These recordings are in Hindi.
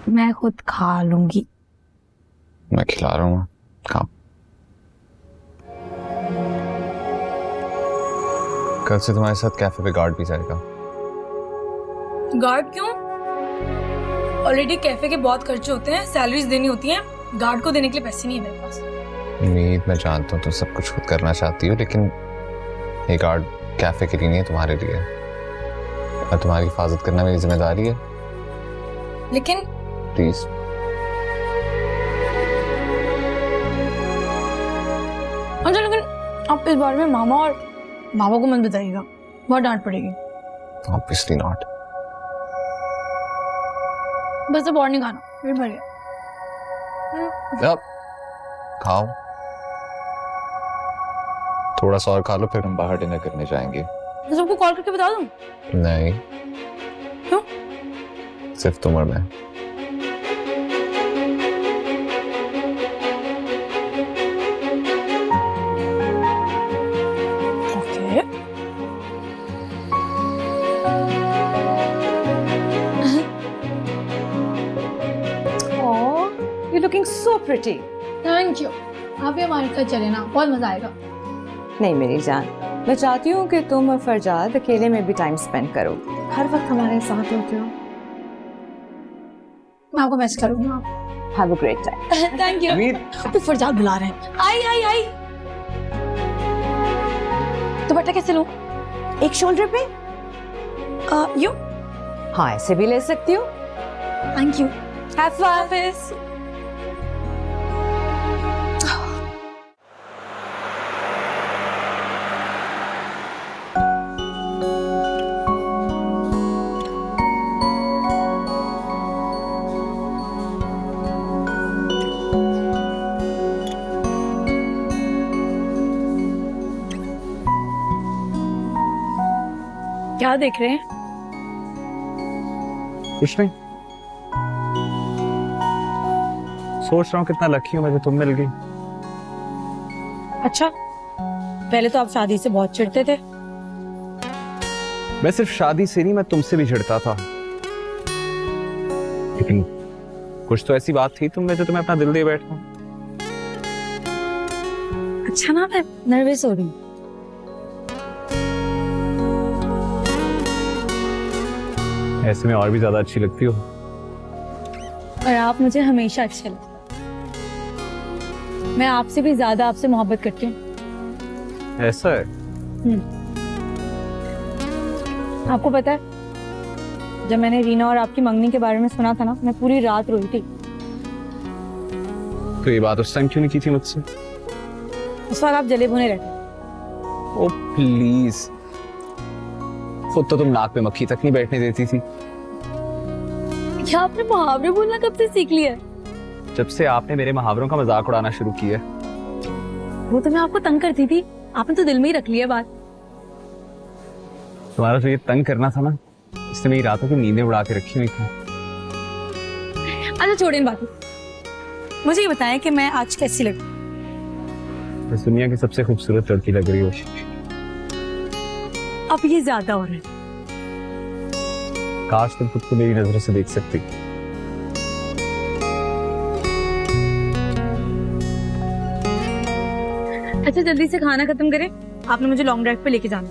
मैं खुद खा लूंगी। मैं खिला रहा हूँ, खाओ। कल से तुम्हारे साथ कैफे पे गार्ड भी जाएगा। गार्ड क्यों? ऑलरेडी कैफे के बहुत खर्चे होते हैं, सैलरीज देनी होती हैं, गार्ड को देने के लिए पैसे नहीं है मेरे पास। उम्मीद, मैं जानता हूँ तुम सब कुछ खुद करना चाहती हो, लेकिन ये गार्ड कैफे के लिए नहीं है, तुम्हारे लिए है। और तुम्हारी हिफाजत करना मेरी जिम्मेदारी है। लेकिन प्लीज। अच्छा, लेकिन आप इस बारे में मामा और बाबा को मत बताइएगा, बहुत डांट पड़ेगी। Obviously not. बस अब और नहीं खाना, पेट भर गया। खाओ, थोड़ा सा और खा लो, फिर हम बाहर डिनर करने जाएंगे। मैं सबको कॉल करके बता दूं? नहीं। क्यों? सिर्फ तुम और मैं। Okay. Oh, you're looking so pretty. Thank you. आप भी हमारे साथ चले ना, बहुत मजा आएगा। नहीं मेरी जान, मैं चाहती हूँ कि तुम और फरजाद अकेले में भी टाइम स्पेंड करो। हर वक्त हमारे साथ होते हो। मैं आपको मैसेज करूंगा। Have a great time. Thank you. तो फरजाद बुला रहे हैं। आई आई आई। तो बट्टा कैसे लूं? एक शोल्डर पे? यू? हाँ, ऐसे भी ले सकती हो। Thank you. Have fun. क्या देख रहे हैं? कुछ नहीं, सोच रहा हूँ कितना लकी हूँ मैं जो तुम मिल गई। अच्छा, पहले तो आप शादी से बहुत चिढ़ते थे। मैं सिर्फ शादी से नहीं, मैं तुमसे भी चिढ़ता था, लेकिन कुछ तो ऐसी बात थी तुम में जो तुम्हें अपना दिल दे बैठा। अच्छा ना, मैं नर्वस हो रही हूँ। ऐसे में और भी ज्यादा अच्छी लगती हो। और आप मुझे हमेशा अच्छे लगते हैं। मैं आपसे भी ज्यादा आपसे मोहब्बत करती हूँ। ऐसा है? आपको पता है, जब मैंने रीना और आपकी मंगनी के बारे में सुना था ना, मैं पूरी रात रोई थी। तो ये बात उस टाइम क्यों नहीं की थी मुझसे? उस वक्त आप जले भुने रहते। ओ प्लीज, खुद तो तुम नाक पे मक्खी तक नहीं बैठने देती थी। क्या आपने मुहावरे बोलना कब से सीख लिया? जब से आपने मेरे मुहावरों का मजाक उड़ाना शुरू किया। वो तो मैं आपको तंग करती थी, आपने तो दिल में ही रख लिया बात। तुम्हारा जो ये तंग करना था ना, इसने मेरी रातों की नींदें उड़ा के रखी हुई थी। अच्छा छोड़ें बातें, मुझे ये बताएं कि मैं आज कैसी लगती? बस दुनिया की सबसे खूबसूरत लड़की लग रही हो। अब ये ज्यादा हो रहा है। काश तुम खुद को मेरी नजरों से देख सकती। अच्छा जल्दी से खाना खत्म करें, आपने मुझे लॉन्ग ड्राइव पे लेके जाना।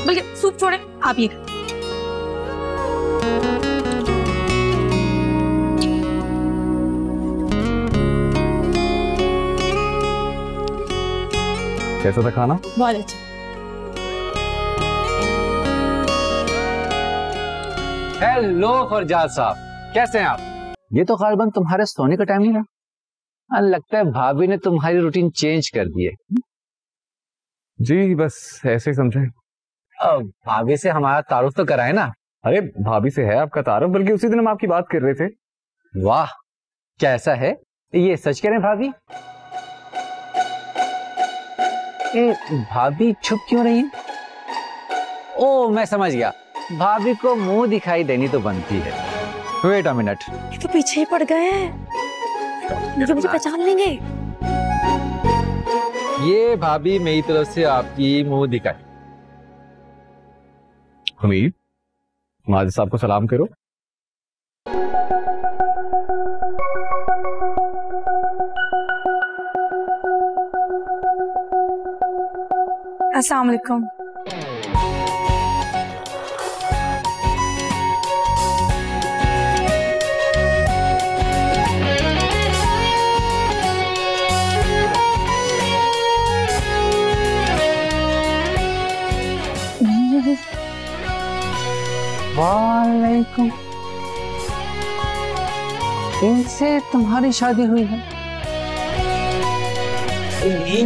बल्कि सूप छोड़े, आप ये कैसा था खाना? बहुत अच्छा। हेलो फरजाद साहब, कैसे हैं आप? ये तो खालबन तुम्हारे सोने का टाइम नहीं रहा। लगता है भाभी ने तुम्हारी रूटीन चेंज कर दी है। जी बस ऐसे ही समझे। भाभी से हमारा तारुफ तो कराए ना। अरे भाभी से है आपका तारुफ, बल्कि उसी दिन हम आपकी बात कर रहे थे। वाह, क्या ऐसा है? ये सच कह रहे हैं भाभी? भाभी चुप क्यों रही है? ओ मैं समझ गया, भाभी को मुंह दिखाई देनी तो बनती है। वेट अ मिनट, ये तो पीछे ही पड़ गए हैं, मुझे पहचान लेंगे। ये भाभी मेरी तरफ से आपकी मुंह दिखाई। हमीद, माजिद साहब को सलाम करो। अस्सलाम वालेकुम। वालेकुम। इनसे तुम्हारी शादी हुई है?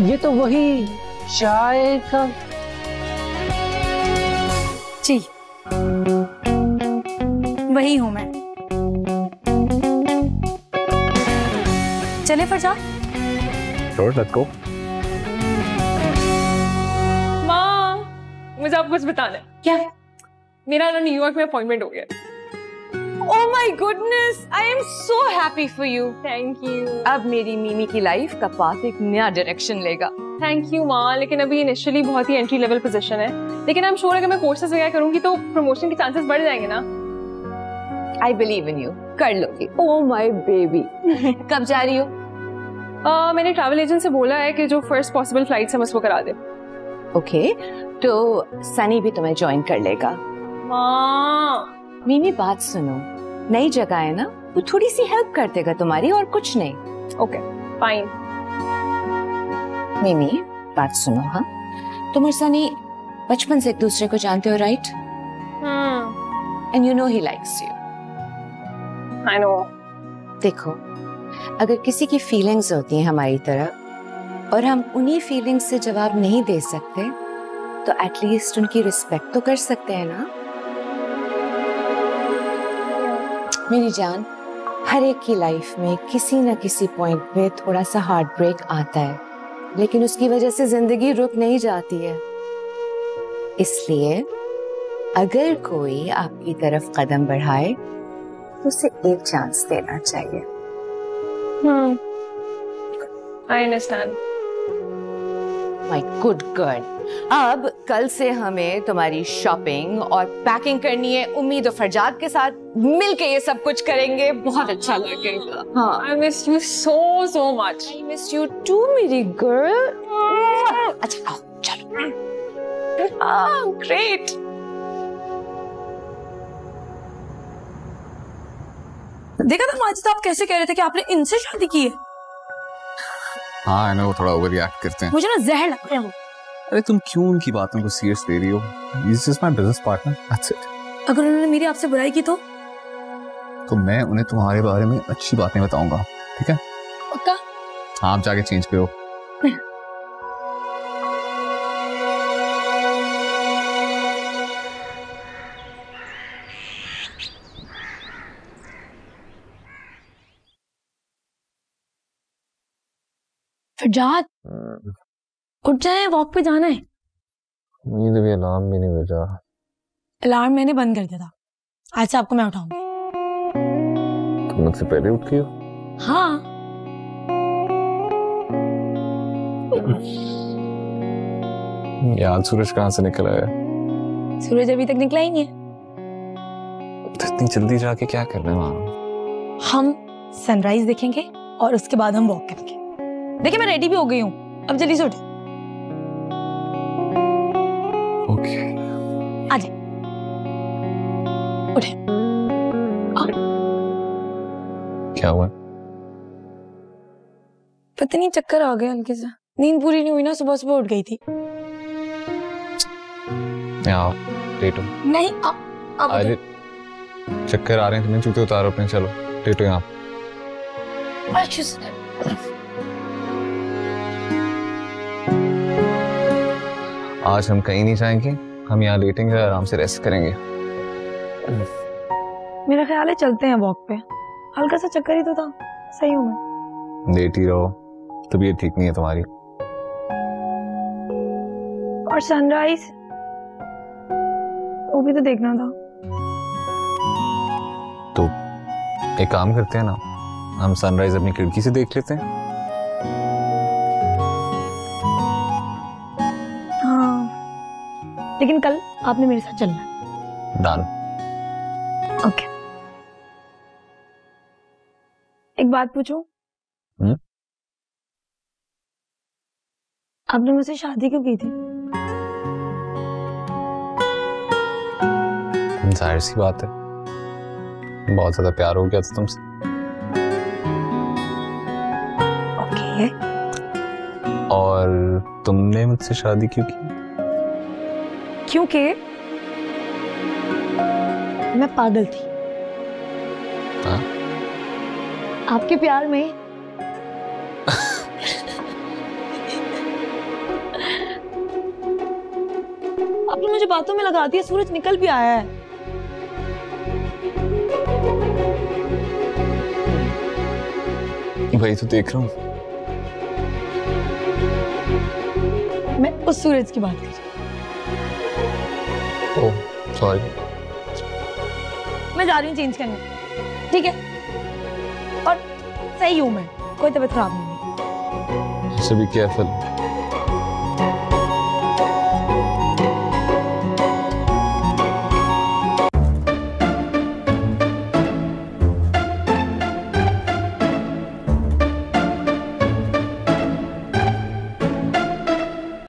ये तो वही चाय का। जी वही हूं मैं। चले फरजाद? Sure, let's go. माँ, मुझे आपको कुछ बताना है। क्या? मेरा ना न्यूयॉर्क में अपॉइंटमेंट हो गया। Oh my goodness, I am so happy for you. Thank you. अब मेरी मीमी की लाइफ का पाथ एक नया डायरेक्शन लेगा। थैंक यू माँ, लेकिन अभी इनिशियली बहुत ही एंट्री लेवल पोजीशन है, लेकिन आई एम श्योर अगर मैं कोर्सेज वगैरह करूंगी तो प्रमोशन के चांसेस बढ़ जाएंगे ना। I believe in you. कर लोगी। Oh my baby. कब जा रही हो? मैंने ट्रैवल एजेंट से बोला है कि जो फर्स्ट पॉसिबल फ्लाइट है मुझको करा दे। ओके, तो सनी भी तुम्हें ज्वाइन कर लेगा। माँ मीमी बात सुनो, नई जगह है ना, वो थोड़ी सी हेल्प कर देगा तुम्हारी, और कुछ नहीं। Okay fine. मीमी बात सुनो, हाँ, तुम और सनी बचपन से एक दूसरे को जानते हो, right? And you know he likes you. I know. देखो, अगर किसी की फीलिंग्स होती हैं हमारी तरह और हम उन्हीं फीलिंग्स से जवाब नहीं दे सकते, तो एटलीस्ट उनकी रिस्पेक्ट तो कर सकते हैं ना। मेरी जान, हर एक की लाइफ में किसी न किसी पॉइंट पे थोड़ा सा हार्ट ब्रेक आता है, लेकिन उसकी वजह से जिंदगी रुक नहीं जाती है। इसलिए अगर कोई आपकी तरफ कदम बढ़ाए तो उसे एक चांस देना चाहिए। I understand. My good girl. अब कल से हमें तुम्हारी शॉपिंग और पैकिंग करनी है। उम्मीद है फरजाद के साथ मिलके ये सब कुछ करेंगे, बहुत अच्छा लगेगा। हाँ, I miss you so so much. I miss you too, मेरी गर्ल। अच्छा आओ, चलो। ग्रेट। देखा था माजिद, आप कैसे कह रहे थे कि आपने इनसे शादी की है? हाँ, वो थोड़ा ओवर रिएक्ट करते हैं। मुझे ना जहर लगता है वो। अरे तुम क्यों उनकी बातों को सीरियस ले रही हो? He is just my business partner. That's it. अगर उन्होंने मेरी आपसे बुराई की तो मैं उन्हें तुम्हारे बारे में अच्छी बातें बताऊंगा, ठीक है? पक्का? हाँ, आप जाके चेंज करो। फरजाद उठ जाए, वॉक पे जाना है। नींद भी अलार्म भी नहीं बजा। अलार्म मैंने बंद कर दिया था, आज से आपको मैं उठाऊंगी। तुम मुझसे पहले उठ गई हो? हाँ। यार सूरज कहाँ से निकल आया? सूरज अभी तक निकला ही नहीं है। तो इतनी जल्दी जाके क्या करना है वहाँ? हम सनराइज देखेंगे और उसके बाद हम वॉक करेंगे। देखिए मैं रेडी भी हो गई हूँ, अब जल्दी से उठे। ओके। आ जाए, उठे। क्या हुआ? पता नहीं चक्कर आ गए हल्के सा, नींद पूरी नहीं हुई ना, सुबह सुबह उठ गई थी। आओ लेटो। नहीं अरे चक्कर आ रहे हैं तुम्हें, जूते उतारो अपने, चलो लेटो यहाँ। आज हम कहीं नहीं जाएंगे, हम यहाँ लेटेंगे और आराम से रेस्ट करेंगे। मेरा ख्याल है चलते हैं वॉक पे, हल्का सा चक्कर ही तो था। सही हूँ मैं? लेट ही रहो, तबीयत ठीक नहीं है तुम्हारी। और सनराइज वो भी तो देखना था। तो एक काम करते हैं ना, हम सनराइज अपनी खिड़की से देख लेते हैं। हाँ, लेकिन कल आपने मेरे साथ चलना है। डन। ओके। एक बात पूछूं? आपने मुझसे शादी क्यों की थी? जाहिर सी बात है, बहुत ज्यादा प्यार हो गया था तुमसे। ओके। और तुमने मुझसे शादी क्यों की? क्योंकि मैं पागल थी। हाँ? आपके प्यार में। आपने मुझे बातों में लगा दिया, सूरज निकल भी आया है। वही तो देख रहा हूँ। मैं उस सूरज की बात कर रही हूँ। Oh sorry. मैं जा रही हूँ चेंज करने, ठीक है? और सही हूँ मैं, कोई तबीयत खराब नहीं है। ऐसे भी केयरफुल।